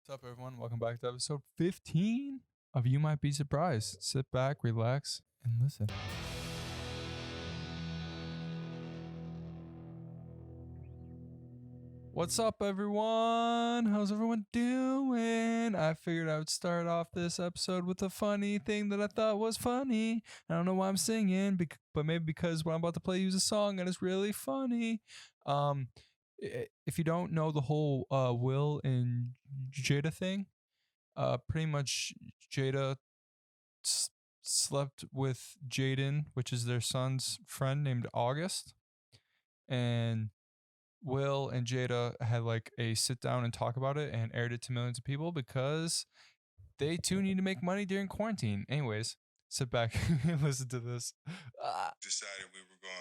What's up, everyone? Welcome back to episode 15 of You Might Be Surprised. Sit back, relax, and listen. What's up, everyone? How's everyone doing? I figured I would start off this episode with a funny thing that I thought was funny. I don't know why I'm singing, but maybe because what I'm about to play use a song and it's really funny. If you don't know the whole Will and Jada thing, pretty much Jada slept with Jaden, which is their son's friend named August, and Will and Jada had like a sit down and talk about it and aired it to millions of people because they too need to make money during quarantine. Anyways, sit back and listen to this. Decided we were going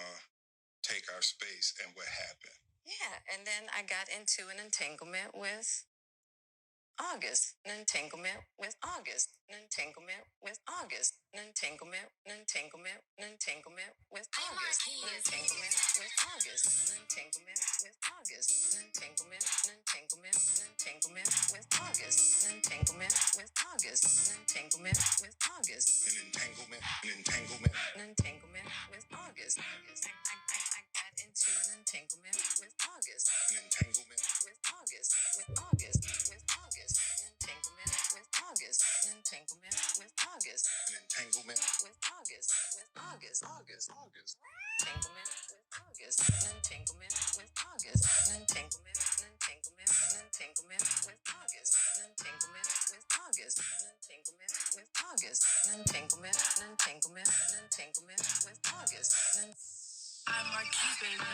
to take our space, and what happened? Yeah, and then I got into an entanglement with August, an entanglement with August, an entanglement with August, an entanglement, an entanglement, an entanglement with August, an entanglement with August, an entanglement with August, an entanglement, an entanglement, an entanglement with August, an entanglement with August, an entanglement with August, An entanglement, an entanglement. an entanglement with August. I got into an entanglement with August, An entanglement. with August, with August, with August, an entanglement with August, an entanglement with August, An entanglement. with August, with August, August. entanglement with August, an entanglement with August, an entanglement, an entanglement, an entanglement with August, an entanglement with August, an entanglement with August, an entanglement, an entanglement, an entanglement with August. I'm Marquis, baby.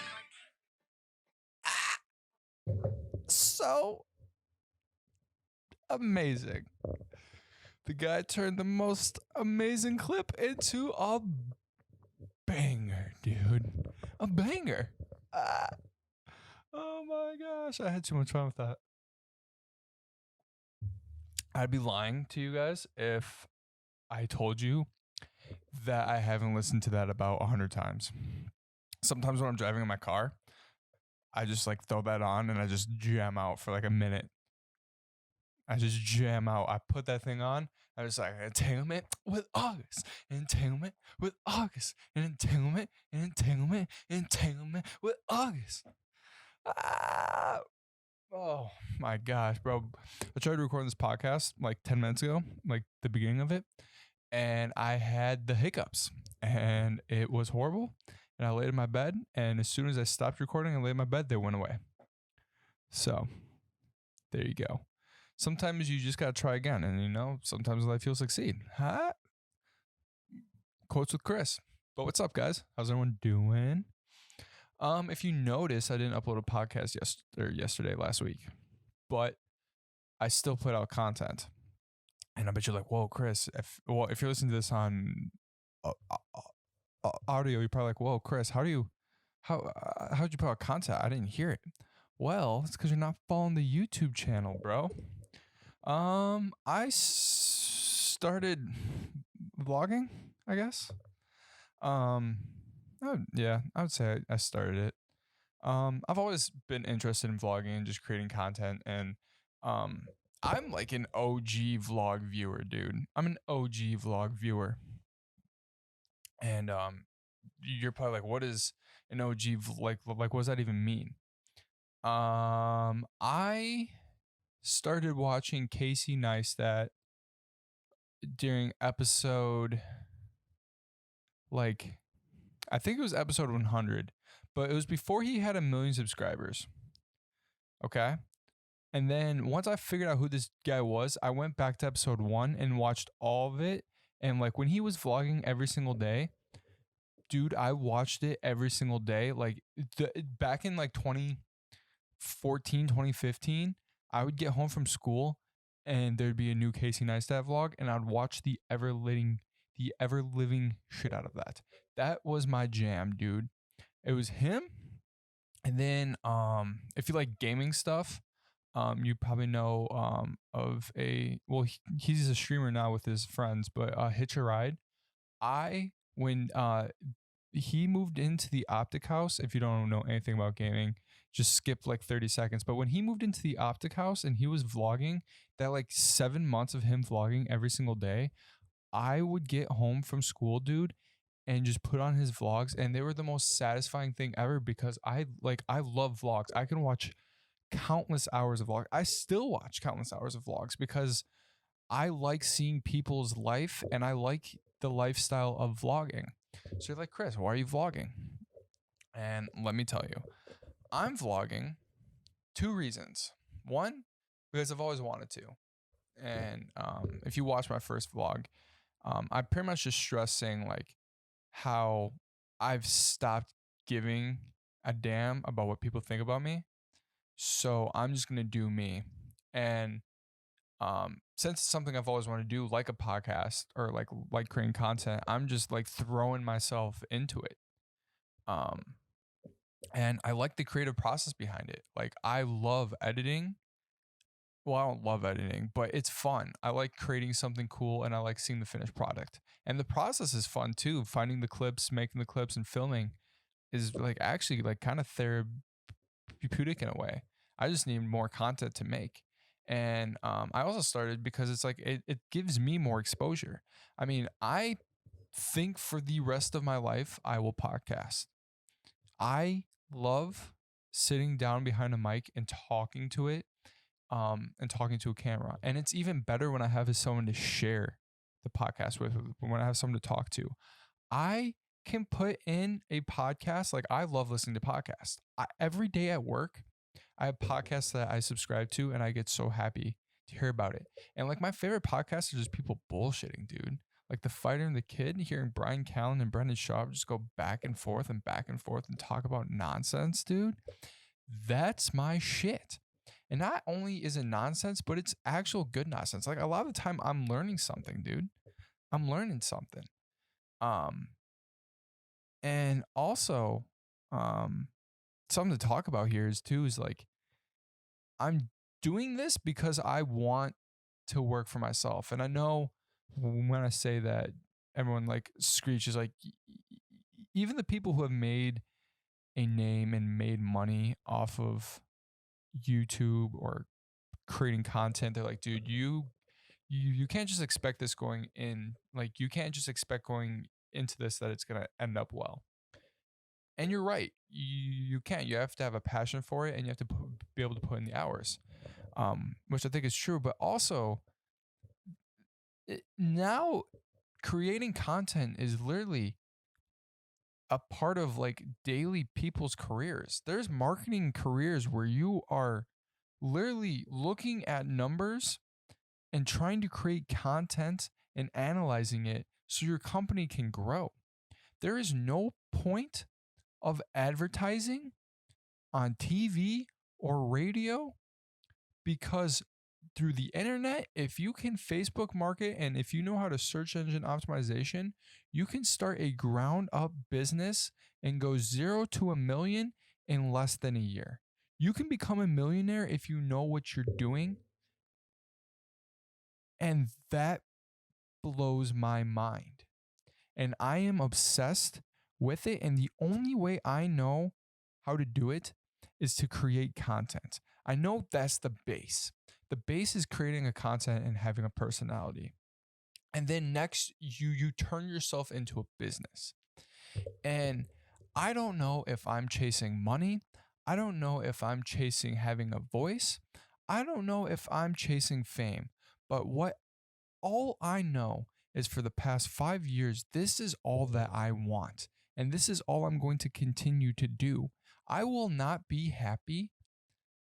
So amazing. The guy turned the most amazing clip into a banger, dude. A banger. Oh my gosh, I had too much fun with that. I'd be lying to you guys if I told you that I haven't listened to that about 100 times. Sometimes when I'm driving in my car, I just like throw that on and I just jam out for like a minute. I just jam out. I put that thing on. I was like, entanglement with August, entanglement with August, entanglement, entanglement, entanglement with August. Ah. Oh my gosh, bro. I tried recording this podcast like 10 minutes ago, like the beginning of it, and I had the hiccups and it was horrible. And I laid in my bed, and as soon as I stopped recording and laid in my bed, they went away. So there you go. Sometimes you just gotta try again, and sometimes life you'll succeed. Huh? Quotes with Chris. But what's up, guys? How's everyone doing? If you notice, I didn't upload a podcast last week, but I still put out content. And I bet you're like, whoa, Chris, if you're listening to this on audio, you're probably like, whoa, Chris, how'd you put out content? I didn't hear it. Well, it's because you're not following the YouTube channel, bro. I started vlogging, I guess. Yeah, I would say I started it. I've always been interested in vlogging and just creating content, and I'm like an OG vlog viewer, dude. I'm an OG vlog viewer. And you're probably like, what is an OG like what does that even mean? I started watching Casey Neistat during episode, like, I think it was episode 100, but it was before he had 1 million subscribers. Okay. And then once I figured out who this guy was, I went back to episode 1 and watched all of it. And like when he was vlogging every single day, dude, I watched it every single day. Like back in like 2014, 2015, I would get home from school and there'd be a new Casey Neistat vlog, and I'd watch the ever living shit out of that. That was my jam, dude. It was him. And then if you like gaming stuff, you probably know of he's a streamer now with his friends, but Hitch a Ride. When he moved into the Optic House, if you don't know anything about gaming, just skip like 30 seconds. But when he moved into the Optic House and he was vlogging, that like 7 months of him vlogging every single day, I would get home from school, dude, and just put on his vlogs, and they were the most satisfying thing ever because I love vlogs. I can watch countless hours of vlogs. I still watch countless hours of vlogs because I like seeing people's life and I like the lifestyle of vlogging. So you're like, Chris, why are you vlogging? And let me tell you, I'm vlogging 2 reasons. One, because I've always wanted to. And if you watch my first vlog, I pretty much just stress saying like how I've stopped giving a damn about what people think about me. So I'm just gonna do me. And since it's something I've always wanted to do, like a podcast or like creating content, I'm just like throwing myself into it. Um, and I like the creative process behind it. Like I love editing. Well, I don't love editing, but it's fun. I like creating something cool and I like seeing the finished product. And the process is fun too. Finding the clips, making the clips, and filming is like actually like kind of therapeutic in a way. I just need more content to make. And I also started because it's like it gives me more exposure. I mean, I think for the rest of my life, I will podcast. I love sitting down behind a mic and talking to it, and talking to a camera. And it's even better when I have someone to share the podcast with, when I have someone to talk to. I can put in a podcast. Like I love listening to podcasts. Every day at work, I have podcasts that I subscribe to, and I get so happy to hear about it. And like my favorite podcasts are just people bullshitting, dude. Like The Fighter and the Kid, hearing Brian Callen and Brendan Schaub just go back and forth and back and forth and talk about nonsense, dude. That's my shit. And not only is it nonsense, but it's actual good nonsense. Like a lot of the time I'm learning something, dude. I'm learning something. Um, and also, um, something to talk about here is like I'm doing this because I want to work for myself. And I know when I say that, everyone like screeches like even the people who have made a name and made money off of YouTube or creating content, they're like, dude, you can't just expect this going in, like you can't just expect going into this that it's gonna end up well. And you're right, you can't. You have to have a passion for it, and you have to be able to put in the hours, which I think is true. But also, now creating content is literally a part of like daily people's careers. There's marketing careers where you are literally looking at numbers and trying to create content and analyzing it so your company can grow. There is no point of advertising on TV or radio because through the internet, if you can Facebook market and if you know how to search engine optimization, you can start a ground up business and go 0 to a million in less than a year. You can become a millionaire if you know what you're doing. And that blows my mind. And I am obsessed with it. And the only way I know how to do it is to create content. I know that's the base. The base is creating a content and having a personality. And then next you turn yourself into a business. And I don't know if I'm chasing money. I don't know if I'm chasing having a voice. I don't know if I'm chasing fame. But what all I know is for the past 5 years, this is all that I want. And this is all I'm going to continue to do. I will not be happy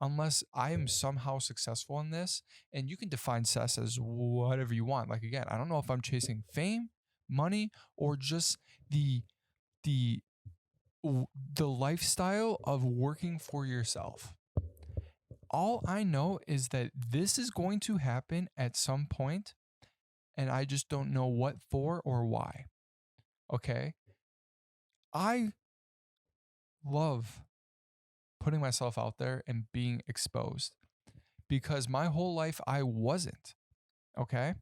unless I am somehow successful in this. And you can define success as whatever you want. Like again, I don't know if I'm chasing fame, money, or just the the the lifestyle of working for yourself. All I know is that this is going to happen at some point, and I just don't know what for or why. Okay? I love putting myself out there and being exposed because my whole life I wasn't. Okay?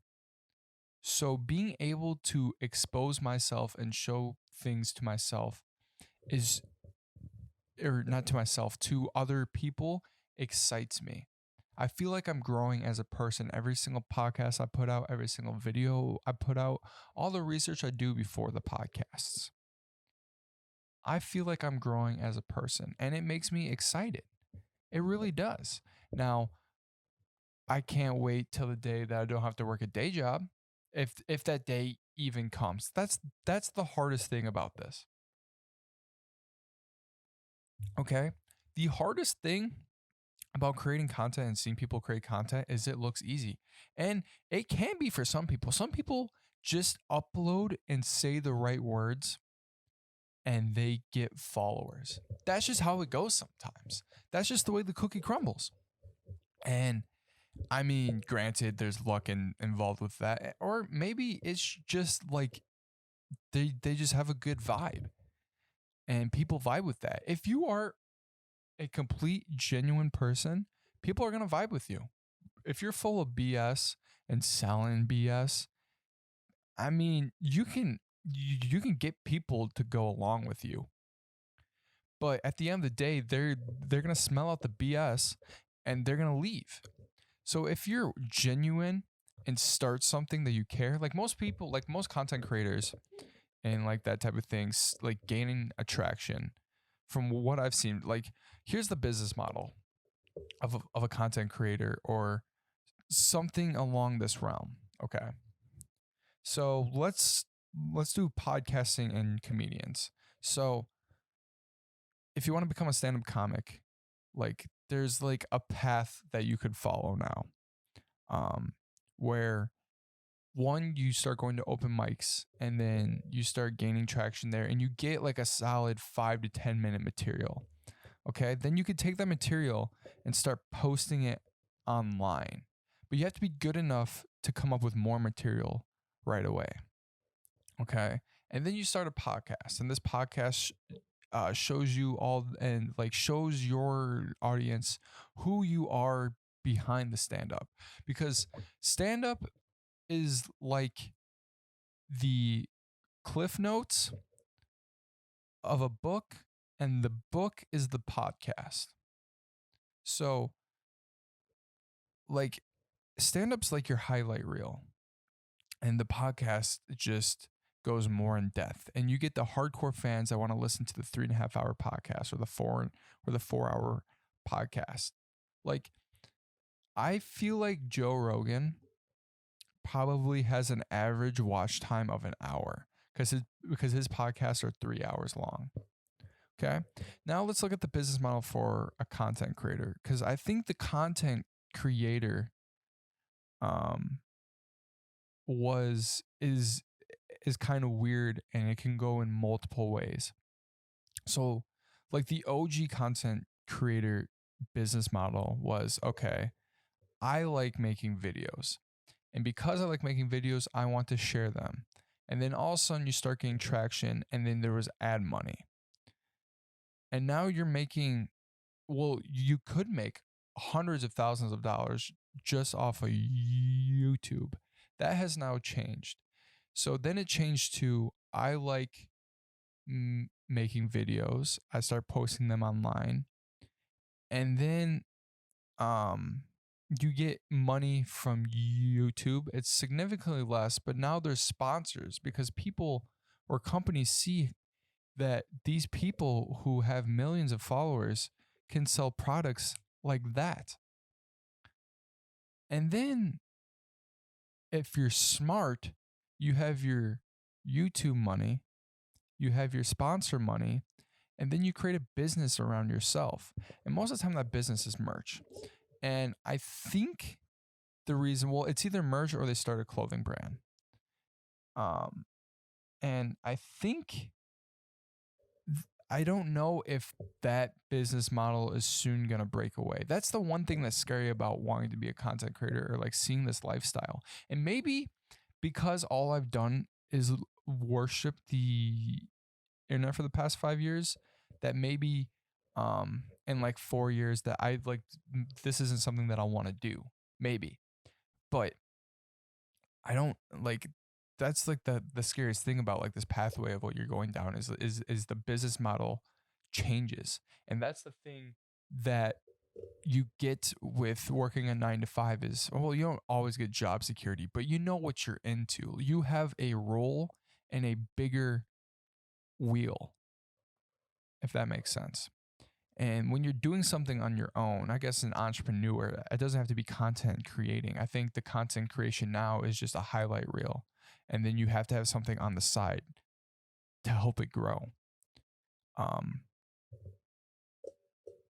So being able to expose myself and show things to myself is or not to myself, to other people excites me. I feel like I'm growing as a person. Every single podcast I put out, every single video I put out, all the research I do before the podcasts. I feel like I'm growing as a person and it makes me excited. It really does. Now, I can't wait till the day that I don't have to work a day job. If that day even comes. That's the hardest thing about this. Okay? The hardest thing about creating content and seeing people create content is it looks easy. And it can be for some people. Some people just upload and say the right words and they get followers. That's just how it goes sometimes. That's just the way the cookie crumbles. And I mean, granted, there's luck involved with that. Or maybe it's just like they just have a good vibe and people vibe with that. If you are a complete, genuine person, people are going to vibe with you. If you're full of BS and selling BS, I mean, you can get people to go along with you. But at the end of the day, they're going to smell out the BS and they're going to leave. So if you're genuine and start something that you care, like most people, like most content creators and like that type of things, like gaining attraction from what I've seen, like here's the business model of a content creator or something along this realm. Okay. So let's do podcasting and comedians. So if you want to become a stand-up comic, like there's like a path that you could follow now. Where one, you start going to open mics and then you start gaining traction there and you get like a solid 5 to 10 minute material. Okay. Then you could take that material and start posting it online, but you have to be good enough to come up with more material right away. Okay. And then you start a podcast, and this podcast shows you all and like shows your audience who you are behind the stand up, because stand up is like the cliff notes of a book, and the book is the podcast. So, like, stand up's like your highlight reel, and the podcast just goes more in depth. And you get the hardcore fans that want to listen to the 3.5 hour podcast or the 4 hour podcast. Like, I feel like Joe Rogan probably has an average watch time of an hour because his podcasts are 3 hours long. Okay. Now let's look at the business model for a content creator, because I think the content creator is kind of weird and it can go in multiple ways. So like the OG content creator business model was, okay, I like making videos. And because I like making videos, I want to share them. And then all of a sudden you start getting traction, and then there was ad money. And now you're making, well, you could make hundreds of thousands of dollars just off of YouTube. That has now changed. So then it changed to, I like making videos. I start posting them online. And then you get money from YouTube. It's significantly less, but now there's sponsors because people or companies see that these people who have millions of followers can sell products like that. And then if you're smart, you have your YouTube money, you have your sponsor money, and then you create a business around yourself. And most of the time that business is merch. And I think the reason, well, it's either merch or they start a clothing brand. And I think, I don't know if that business model is soon going to break away. That's the one thing that's scary about wanting to be a content creator or like seeing this lifestyle. And maybe because all I've done is worship the internet for the past 5 years, that maybe in like 4 years that I like, this isn't something that I want to do. Maybe. But I don't like, that's like the scariest thing about like this pathway of what you're going down is the business model changes. And that's the thing that you get with working a 9 to 5 is, well, you don't always get job security, but you know what you're into. You have a role and a bigger wheel, if that makes sense. And when you're doing something on your own, I guess an entrepreneur, it doesn't have to be content creating. I think the content creation now is just a highlight reel. And then you have to have something on the side to help it grow.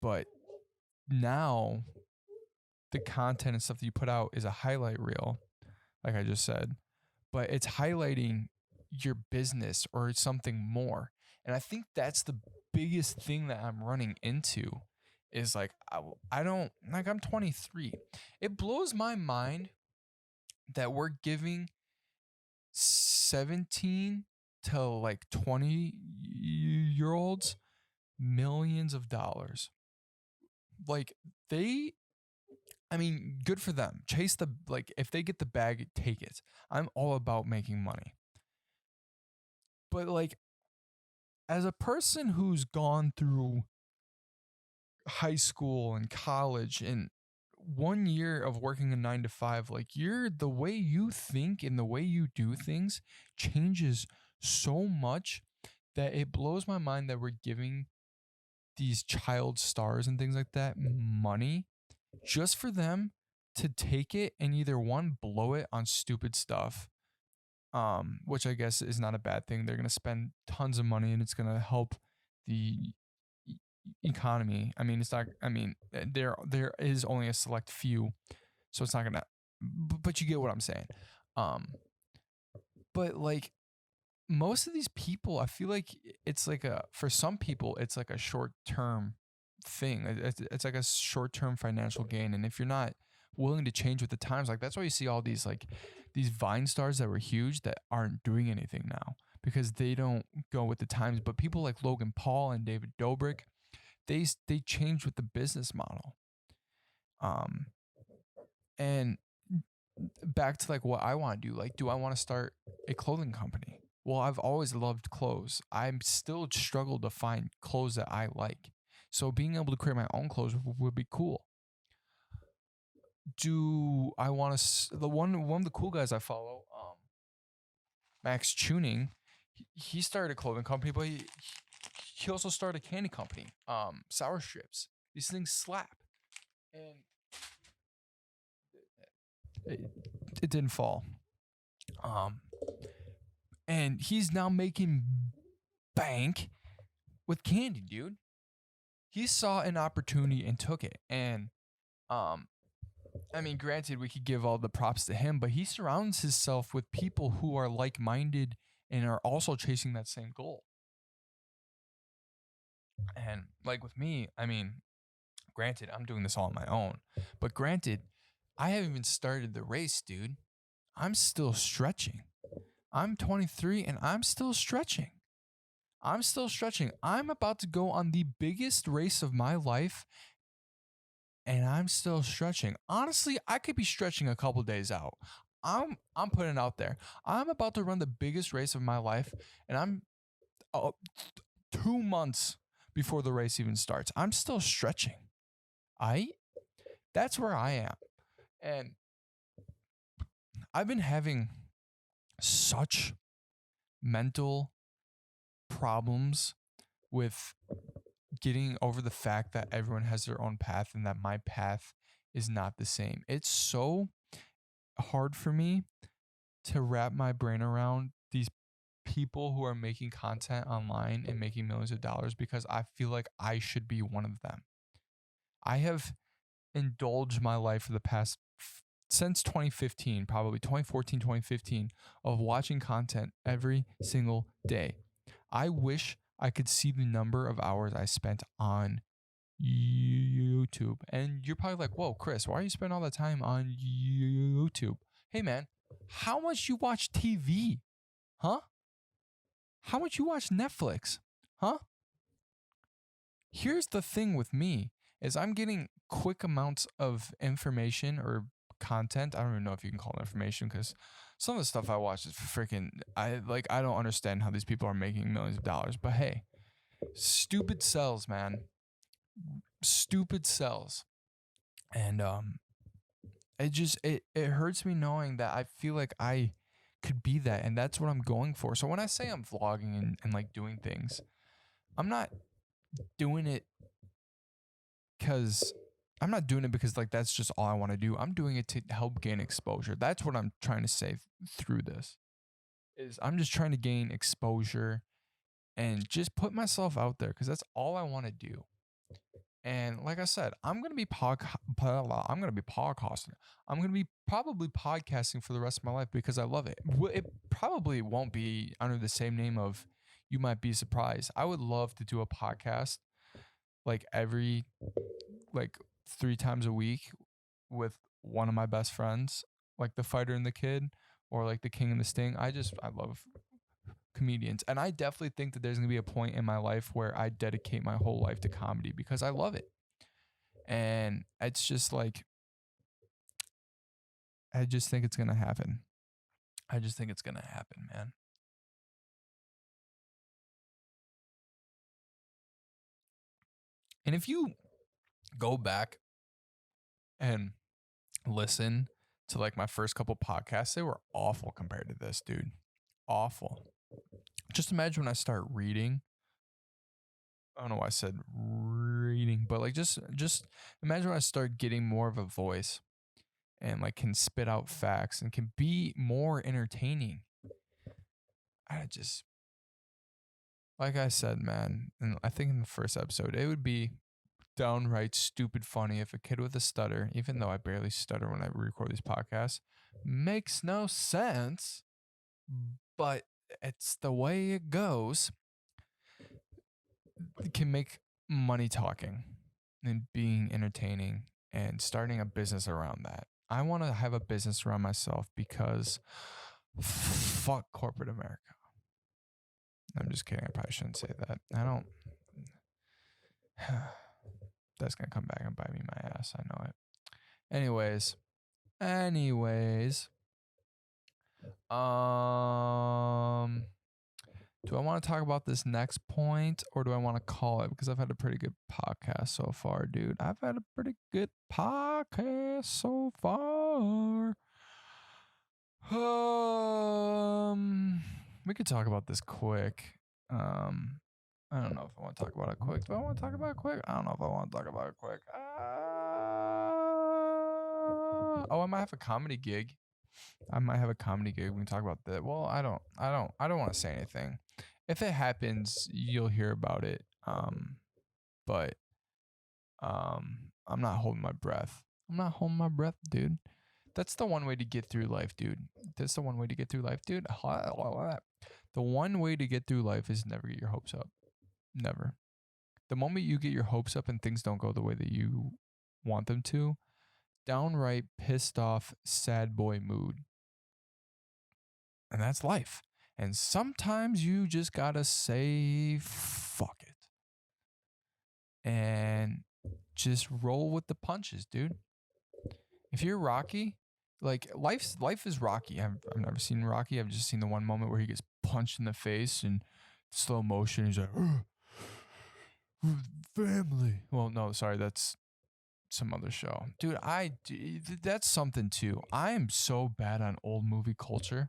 But now the content and stuff that you put out is a highlight reel, like I just said, but it's highlighting your business or something more. And I think that's the biggest thing that I'm running into is like, I don't, like, I'm 23. It blows my mind that we're giving 17 to like 20-year-olds millions of dollars. Like, I mean, good for them. Chase the, like, if they get the bag, take it. I'm all about making money. But like, as a person who's gone through high school and college and 1 year of working a 9 to 5, like, the way you think and the way you do things changes so much that it blows my mind that we're giving these child stars and things like that money just for them to take it and either one, blow it on stupid stuff, which I guess is not a bad thing. They're going to spend tons of money and it's going to help the economy. I mean, it's not, I mean, there is only a select few, so it's not going to, but you get what I'm saying. But like, most of these people, I feel like it's like for some people, it's like a short-term thing. It's like a short-term financial gain. And if you're not willing to change with the times, like, that's why you see all these, like, these Vine stars that were huge that aren't doing anything now because they don't go with the times. But people like Logan Paul and David Dobrik, they changed with the business model. And back to like what I want to do, like, do I want to start a clothing company? Well, I've always loved clothes. I'm still struggle to find clothes that I like. So being able to create my own clothes would be cool. Do I want to, one of the cool guys I follow, Max Tuning, he started a clothing company, but he also started a candy company, Sour Strips. These things slap. And it didn't fall. And he's now making bank with candy, dude. He saw an opportunity and took it. And I mean, granted, we could give all the props to him, but he surrounds himself with people who are like-minded and are also chasing that same goal. And like with me, I mean, granted, I'm doing this all on my own, but granted, I haven't even started the race, dude. I'm still stretching. I'm 23 and I'm still stretching. I'm about to go on the biggest race of my life and I'm still stretching. Honestly, I could be stretching a couple days out. I'm putting it out there. I'm about to run the biggest race of my life and I'm 2 months before the race even starts. I'm still stretching. That's where I am. And I've been having such mental problems with getting over the fact that everyone has their own path and that my path is not the same. It's so hard for me to wrap my brain around these people who are making content online and making millions of dollars because I feel like I should be one of them. I have indulged my life for the past since 2015, probably 2014, 2015, of watching content every single day. I wish I could see the number of hours I spent on YouTube. And you're probably like, whoa, Chris, why are you spending all that time on YouTube? Hey, man, how much you watch TV? Huh? How much you watch Netflix? Huh? Here's the thing with me is I'm getting quick amounts of information or content. I don't even know if you can call it information because some of the stuff I watch is freaking, I don't understand how these people are making millions of dollars. But hey, Stupid cells, man. Stupid cells. And it hurts me knowing that I feel like I could be that, and that's what I'm going for. So when I say I'm vlogging and like doing things, I'm not doing it because like that's just all I want to do. I'm doing it to help gain exposure. That's what I'm trying to say through this. Is I'm just trying to gain exposure and just put myself out there because that's all I want to do. And like I said, I'm gonna be podcasting. I'm gonna be probably podcasting for the rest of my life because I love it. It probably won't be under the same name of You Might Be Surprised. I would love to do a podcast like every like 3 times a week with one of my best friends, like the fighter and the kid, or like the king and the sting. I love comedians. And I definitely think that there's going to be a point in my life where I dedicate my whole life to comedy because I love it. And it's just like, I just think it's going to happen. I just think it's going to happen, man. And if you go back and listen to like my first couple podcasts, they were awful compared to this, dude. Awful. Just imagine when I start reading. I don't know why I said reading, but like just imagine when I start getting more of a voice and like can spit out facts and can be more entertaining. I just, like I said, man, and I think in the first episode, it would be downright stupid funny if a kid with a stutter, even though I barely stutter when I record these podcasts, makes no sense, but it's the way it goes, can make money talking and being entertaining and starting a business around that. I want to have a business around myself because fuck corporate America. I'm just kidding. I probably shouldn't say that. I don't. That's going to come back and bite me in my ass. I know it. Anyways. Do I want to talk about this next point or do I want to call it? Because I've had a pretty good podcast so far, dude. I've had a pretty good podcast so far. We could talk about this quick. I don't know if I want to talk about it quick. Do I want to talk about it quick? I don't know if I want to talk about it quick. I might have a comedy gig. We can talk about that. Well, I don't want to say anything. If it happens, you'll hear about it. But I'm not holding my breath. Dude. That's the one way to get through life, dude. The one way to get through life is never get your hopes up. Never. The moment you get your hopes up and things don't go the way that you want them to, downright pissed off, sad boy mood. And that's life. And sometimes you just gotta say, fuck it. And just roll with the punches, dude. If you're Rocky, like life is Rocky. I've never seen Rocky. I've just seen the one moment where he gets punched in the face in slow motion. He's like, family. Well, no, sorry, that's some other show, dude. That's something too. I am so bad on old movie culture.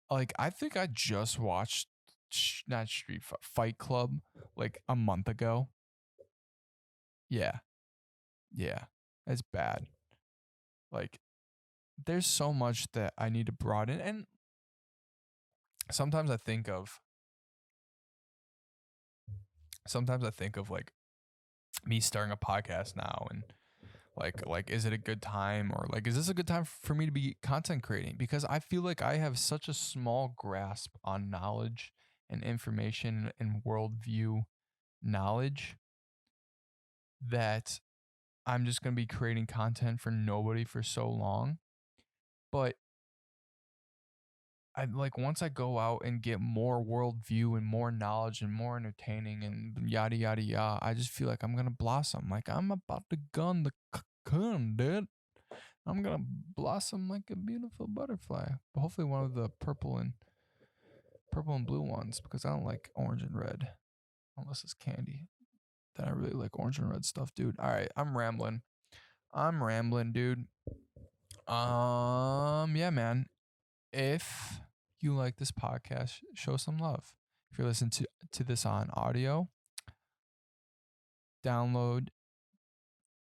Like, I think I just watched not Fight Club like a month ago. Yeah, it's bad. Like, there's so much that I need to broaden, and sometimes I think of like me starting a podcast now and like is it a good time, or like is this a good time for me to be content creating, because I feel like I have such a small grasp on knowledge and information and worldview knowledge that I'm just going to be creating content for nobody for so long. But I like, once I go out and get more worldview and more knowledge and more entertaining and yada yada yada, I just feel like I'm gonna blossom. Like I'm about to gun the cocoon, dude. I'm gonna blossom like a beautiful butterfly. But hopefully one of the purple and blue ones, because I don't like orange and red. unless it's candy. Then I really like orange and red stuff, dude. All right, I'm rambling, dude. Yeah, man. If you like this podcast, show some love. If you're listening to this on audio, download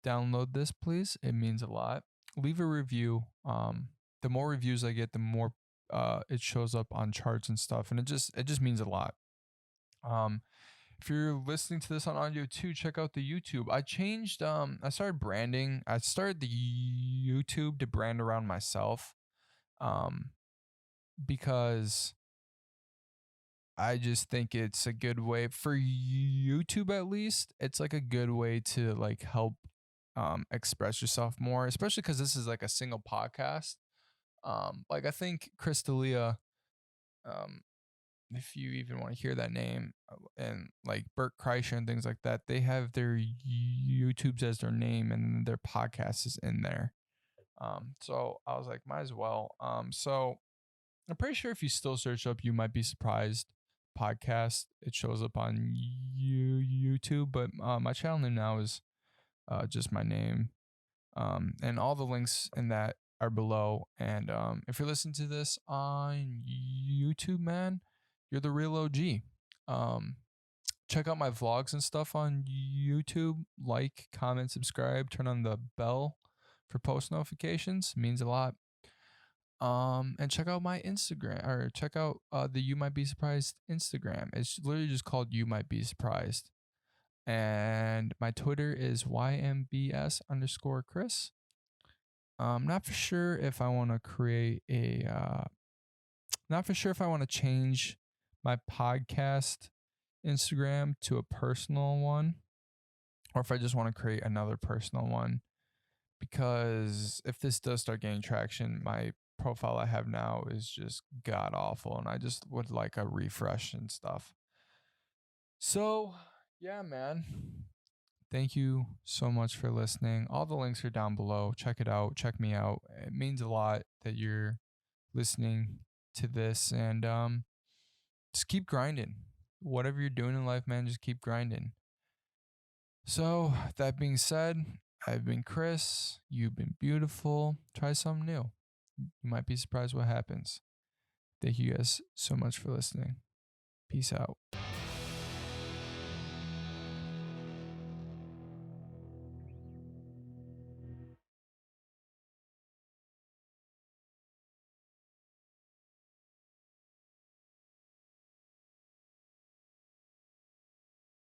this, please. It means a lot. Leave a review. The more reviews I get, the more it shows up on charts and stuff, and it just means a lot. If you're listening to this on audio too, check out the YouTube. I changed. I started branding. I started the YouTube to brand around myself. Because I just think it's a good way for YouTube, at least. It's like a good way to like help express yourself more, especially because this is like a single podcast. Like I think Chris D'Elia, um, if you even want to hear that name, and like Bert Kreischer and things like that, they have their YouTubes as their name and their podcast is in there. So I was like, might as well. So I'm pretty sure if you still search up You Might Be Surprised podcast, it shows up on YouTube. But my channel name now is just my name. And all the links in that are below. And if you're listening to this on YouTube, man, you're the real OG. Check out my vlogs and stuff on YouTube. Like, comment, subscribe, turn on the bell for post notifications. It means a lot. And check out my Instagram, or check out the You Might Be Surprised Instagram. It's literally just called You Might Be Surprised. And my Twitter is YMBS_Chris. Not for sure if I want to create not for sure if I want to change my podcast Instagram to a personal one, or if I just want to create another personal one. Because if this does start gaining traction, my profile I have now is just god awful, and I just would like a refresh and stuff. So, yeah, man. Thank you so much for listening. All the links are down below. Check it out. Check me out. It means a lot that you're listening to this, and just keep grinding. Whatever you're doing in life, man, just keep grinding. So, that being said, I've been Chris. You've been beautiful. Try something new. You might be surprised what happens. Thank you guys so much for listening. Peace out.